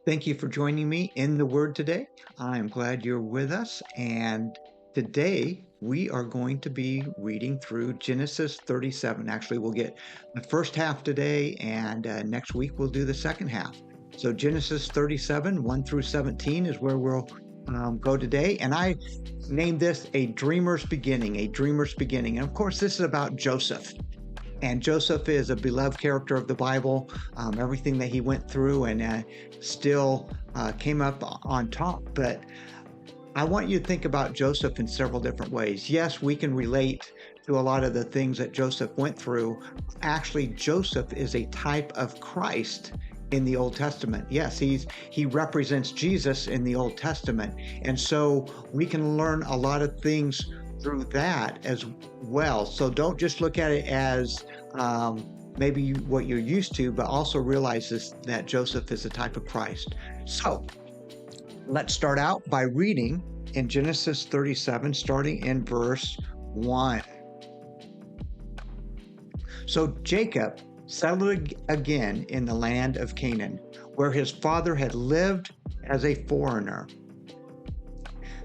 Thank you for joining me in the Word today. I'm glad you're with us. And today we are going to be reading through Genesis 37. Actually, we'll get the first half today, and next week we'll do the second half. So, Genesis 37, 1 through 17 is where we'll go today. And I named this A Dreamer's Beginning, A Dreamer's Beginning. And of course, this is about Joseph. And Joseph is a beloved character of the Bible. Everything that he went through and still came up on top. But I want you to think about Joseph in several different ways. Yes, we can relate to a lot of the things that Joseph went through. Actually, Joseph is a type of Christ in the Old Testament. Yes, he represents Jesus in the Old Testament. And so we can learn a lot of things through that as well. So don't just look at it as maybe what you're used to, but also realize that Joseph is a type of Christ. So let's start out by reading in Genesis 37, starting in verse 1. So Jacob settled again in the land of Canaan, where his father had lived as a foreigner.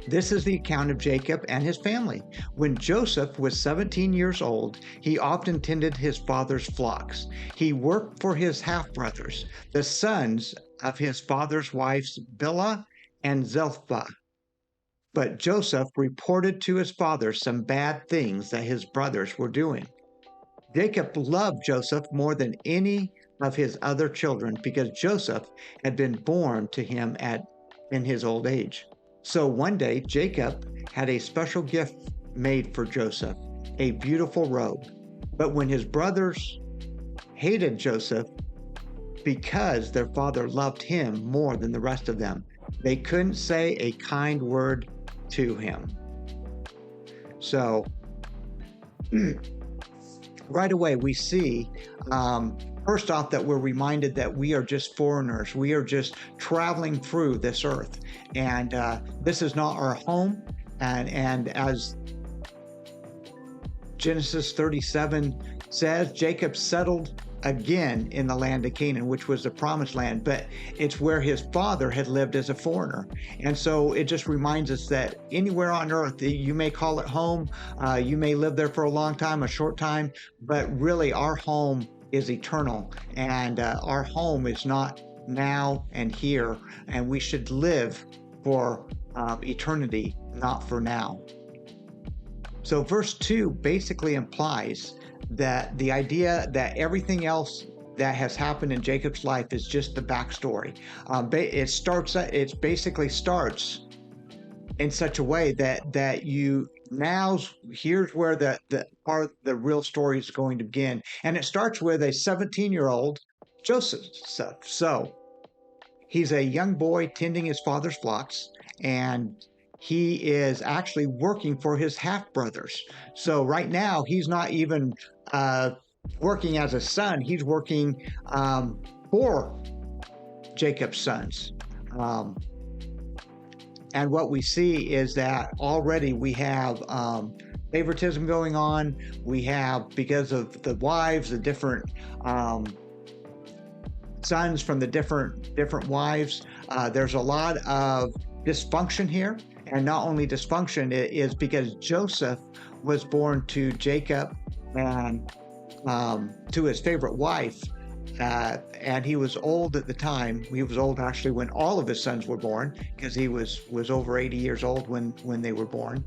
This is the account of Jacob and his family. When Joseph was 17 years old, he often tended his father's flocks. He worked for his half-brothers, the sons of his father's wives Bilhah and Zilpah. But Joseph reported to his father some bad things that his brothers were doing. Jacob loved Joseph more than any of his other children because Joseph had been born to him in his old age. So one day, Jacob had a special gift made for Joseph, a beautiful robe. But when his brothers hated Joseph because their father loved him more than the rest of them, they couldn't say a kind word to him. So right away, we see first off, that we're reminded that we are just foreigners. We are just traveling through this earth. And this is not our home. And as Genesis 37 says, Jacob settled again in the land of Canaan, which was the promised land, but it's where his father had lived as a foreigner. And so it just reminds us that anywhere on earth, you may call it home, you may live there for a long time, a short time, but really our home is eternal, and our home is not now and here, and we should live for eternity, not for now. So verse 2 basically implies that the idea that everything else that has happened in Jacob's life is just the backstory. It basically starts in such a way that you now here's where the real story is going to begin, and it starts with a 17-year-old Joseph. So he's a young boy tending his father's flocks, and he is actually working for his half brothers. So right now he's not even working as a son; he's working for Jacob's sons. And what we see is that already we have favoritism going on. We have, because of the wives, the different sons from the different wives. There's a lot of dysfunction here, and not only dysfunction, it is because Joseph was born to Jacob and to his favorite wife. And he was old at the time. He was old actually when all of his sons were born, because he was over 80 years old when they were born.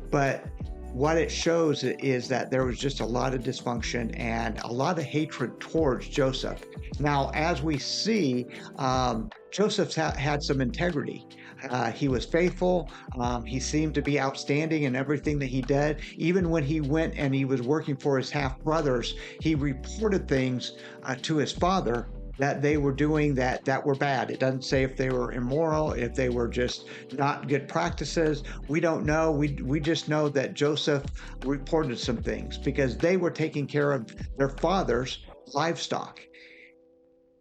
But what it shows is that there was just a lot of dysfunction and a lot of hatred towards Joseph. Now, as we see, Joseph had some integrity. He was faithful. He seemed to be outstanding in everything that he did. Even when he went and he was working for his half brothers, he reported things to his father that they were doing that were bad. It doesn't say if they were immoral, if they were just not good practices. We don't know. We just know that Joseph reported some things because they were taking care of their father's livestock.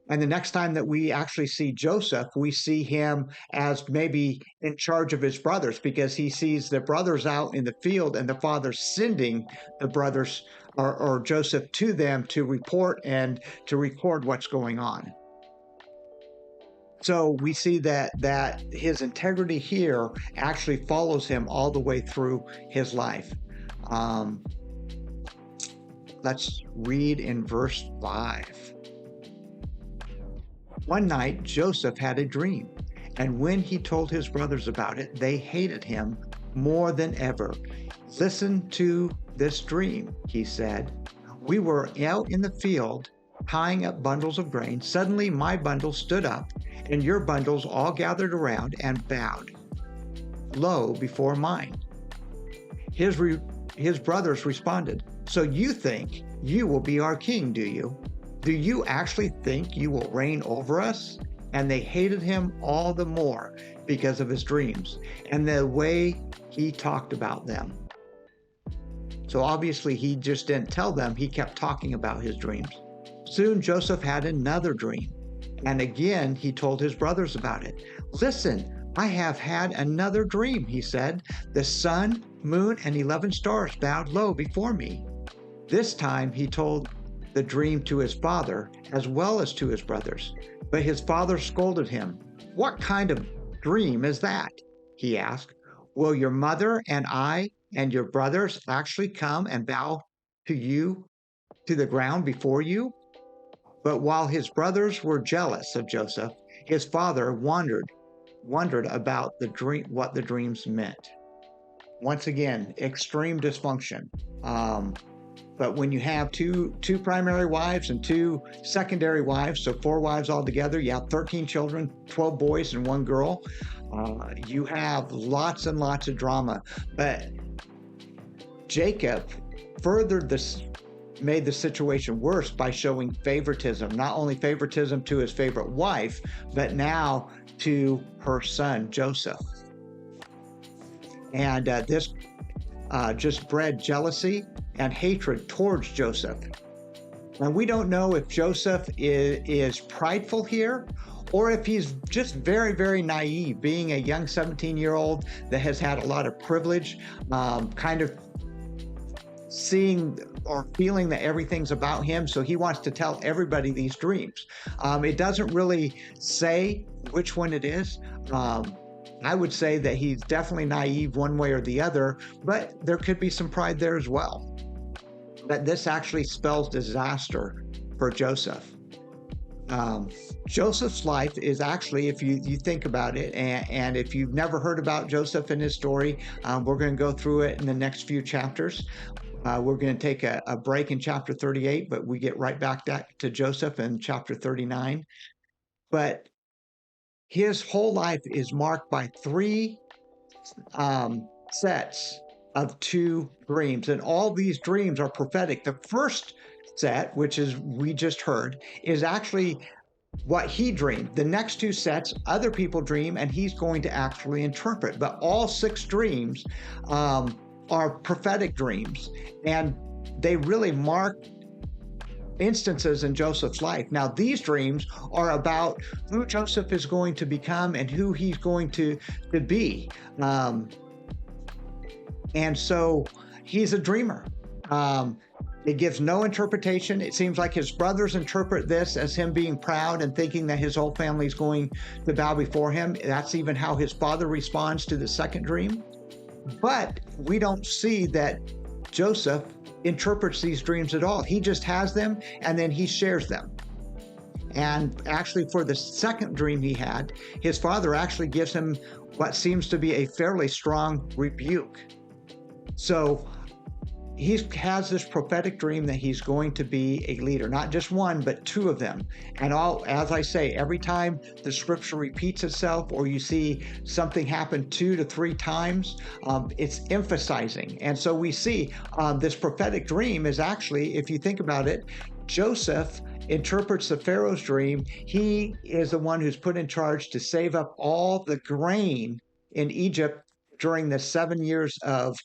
And the next time that we actually see Joseph, we see him as maybe in charge of his brothers, because he sees the brothers out in the field and the father sending the brothers or Joseph to them to report and to record what's going on. So we see that his integrity here actually follows him all the way through his life. Um, let's read in verse 5. One night, Joseph had a dream, and when he told his brothers about it, they hated him more than ever. Listen to this dream, he said. We were out in the field tying up bundles of grain. Suddenly, my bundle stood up, and your bundles all gathered around and bowed low before mine. His brothers responded, so you think you will be our king, do you? Do you actually think you will reign over us? And they hated him all the more because of his dreams and the way he talked about them. So obviously he just didn't tell them, he kept talking about his dreams. Soon Joseph had another dream, and again he told his brothers about it. Listen, I have had another dream, he said. The sun, moon, and 11 stars bowed low before me. This time he told the dream to his father as well as to his brothers. But his father scolded him. What kind of dream is that? He asked. Will your mother and I and your brothers actually come and bow to the ground before you? But while his brothers were jealous of Joseph, his father wondered about the dream, what the dreams meant. Once again, extreme dysfunction. But when you have two primary wives and 2 secondary wives, so 4 wives altogether, you have 13 children, 12 boys and 1 girl. You have lots and lots of drama. But Jacob made the situation worse by showing favoritism, not only favoritism to his favorite wife, but now to her son, Joseph. And this just bred jealousy and hatred towards Joseph. And we don't know if Joseph is prideful here or if he's just very, very naive, being a young 17-year-old that has had a lot of privilege, kind of seeing or feeling that everything's about him, so he wants to tell everybody these dreams. It doesn't really say which one it is. I would say that he's definitely naive one way or the other, but there could be some pride there as well. That this actually spells disaster for Joseph. Joseph's life is actually, if you think about it, and if you've never heard about Joseph and his story, we're going to go through it in the next few chapters. We're going to take a break in chapter 38, but we get right back to Joseph in chapter 39. But his whole life is marked by 3 sets of 2 dreams, and all these dreams are prophetic. The first set, which is we just heard, is actually what he dreamed. The next 2 sets, other people dream, and he's going to actually interpret. But all 6 dreams are prophetic dreams, and they really mark instances in Joseph's life. Now, these dreams are about who Joseph is going to become and who he's going to be. And so he's a dreamer. It gives no interpretation. It seems like his brothers interpret this as him being proud and thinking that his whole family is going to bow before him. That's even how his father responds to the second dream. But we don't see that Joseph interprets these dreams at all. He just has them and then he shares them. And actually, for the second dream he had, his father actually gives him what seems to be a fairly strong rebuke. So he has this prophetic dream that he's going to be a leader, not just one, but 2 of them. And as I say, every time the scripture repeats itself or you see something happen 2 to 3 times, it's emphasizing. And so we see this prophetic dream is actually, if you think about it, Joseph interprets the Pharaoh's dream. He is the one who's put in charge to save up all the grain in Egypt during the 7 years of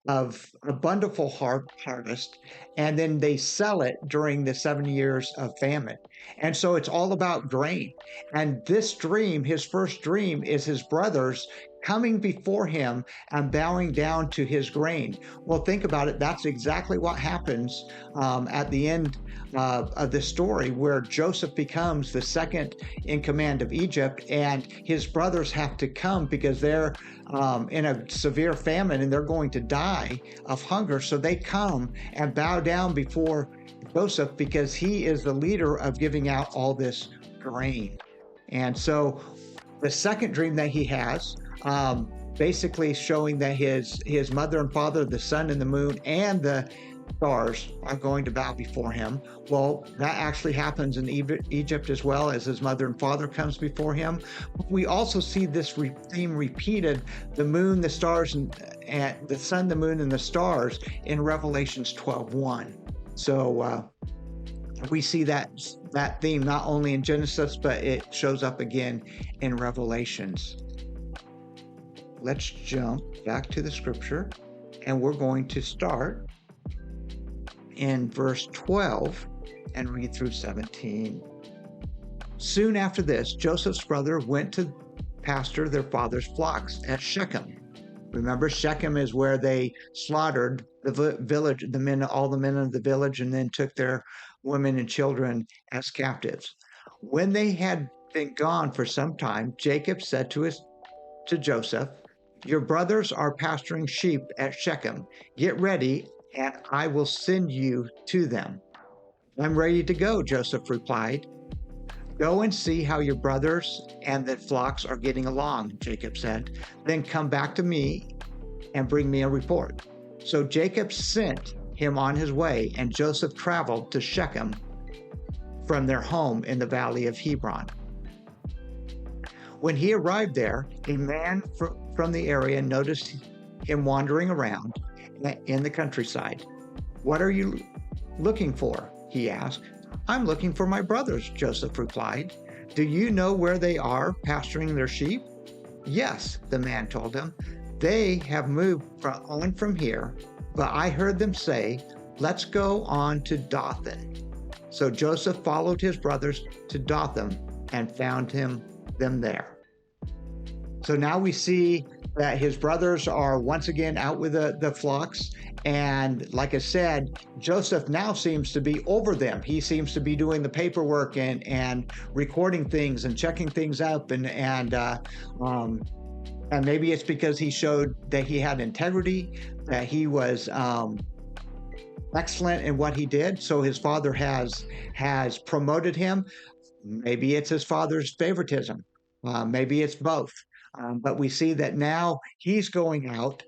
a bountiful harvest, and then they sell it during the 7 years of famine. And so it's all about grain. And this dream, his first dream, is his brothers coming before him and bowing down to his grain. Well, think about it. That's exactly what happens at the end of the story, where Joseph becomes the second in command of Egypt, and his brothers have to come because they're in a severe famine and they're going to die of hunger. So they come and bow down before Joseph because he is the leader of giving out all this grain. And so the second dream that he has, basically showing that his mother and father, the sun and the moon and the stars, are going to bow before him. Well, that actually happens in Egypt as well, as his mother and father comes before him. We also see this theme repeated: the moon, the stars, and the sun, the moon, and the stars in Revelations 12:1. So we see that theme not only in Genesis, but it shows up again in Revelations. Let's jump back to the scripture, and we're going to start in verse 12 and read through 17. Soon after this, Joseph's brother went to pasture their father's flocks at Shechem. Remember, Shechem is where they slaughtered the village, all the men of the village, and then took their women and children as captives. When they had been gone for some time, Jacob said to Joseph, "Your brothers are pasturing sheep at Shechem. Get ready, and I will send you to them." "I'm ready to go," Joseph replied. "Go and see how your brothers and the flocks are getting along," Jacob said. "Then come back to me and bring me a report." So Jacob sent him on his way, and Joseph traveled to Shechem from their home in the valley of Hebron. When he arrived there, a man from the area noticed him wandering around in the countryside. "What are you looking for?" he asked. "I'm looking for my brothers," Joseph replied. "Do you know where they are pasturing their sheep?" "Yes," the man told him. "They have moved on from here, but I heard them say, 'Let's go on to Dothan.'" So Joseph followed his brothers to Dothan and found them there. So now we see that his brothers are once again out with the flocks. And like I said, Joseph now seems to be over them. He seems to be doing the paperwork and recording things and checking things up. And maybe it's because he showed that he had integrity, that he was excellent in what he did. So his father has promoted him. Maybe it's his father's favoritism. Maybe it's both. But we see that now he's going out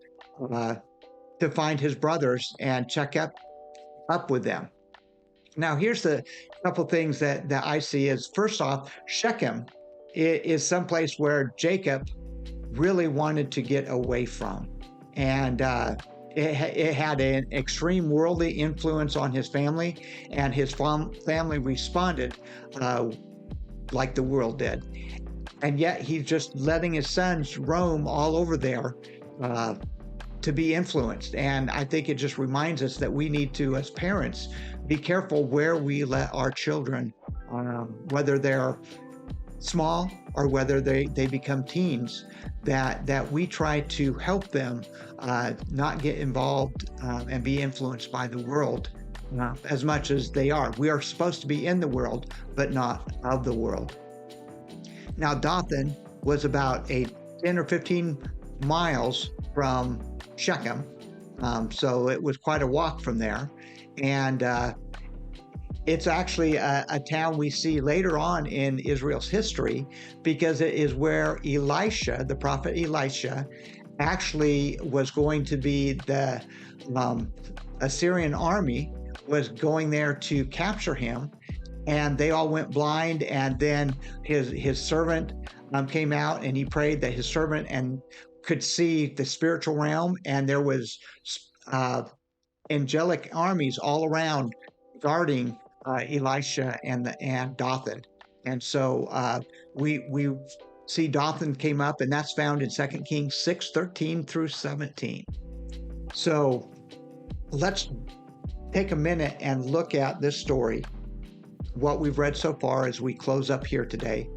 to find his brothers and check up with them. Now, here's a couple things that I see is, first off, Shechem is someplace where Jacob really wanted to get away from. And it had an extreme worldly influence on his family, and his family responded like the world did. And yet he's just letting his sons roam all over there to be influenced. And I think it just reminds us that we need to, as parents, be careful where we let our children, whether they're small or whether they become teens, that we try to help them not get involved and be influenced by the world as much as they are. We are supposed to be in the world, but not of the world. Now, Dothan was about 10 or 15 miles from Shechem, so it was quite a walk from there. And it's actually a town we see later on in Israel's history, because it is where Elisha, the prophet Elisha, actually was going to be the Assyrian army was going there to capture him. And they all went blind, and then his servant came out, and he prayed that his servant and could see the spiritual realm, and there was angelic armies all around guarding Elisha and Dothan. And so we see Dothan came up, and that's found in 2 Kings 6:13 through 17. So let's take a minute and look at this story, what we've read so far as we close up here today,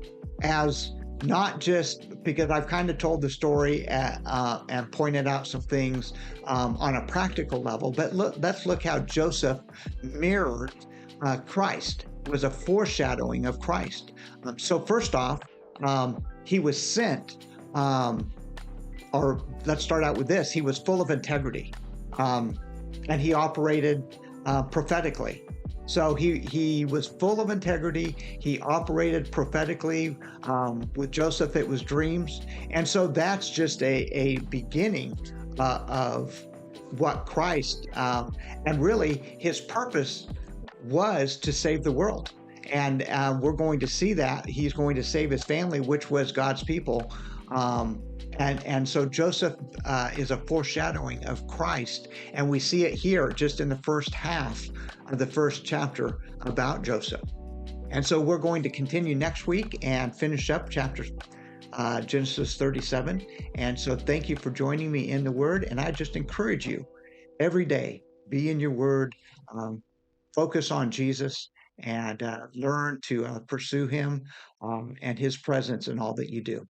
as not just because I've kind of told the story and pointed out some things on a practical level, but let's look how Joseph mirrored Christ, was a foreshadowing of Christ. So first off, he was sent, or let's start out with this, he was full of integrity, and he operated prophetically. So he was full of integrity. He operated prophetically. With Joseph, it was dreams. And so that's just a beginning of what Christ, and really his purpose was to save the world. And we're going to see that he's going to save his family, which was God's people. And so Joseph is a foreshadowing of Christ, and we see it here just in the first half of the first chapter about Joseph. And so we're going to continue next week and finish up chapter Genesis 37. And so thank you for joining me in the Word, and I just encourage you every day, be in your Word, focus on Jesus, and learn to pursue Him and His presence in all that you do.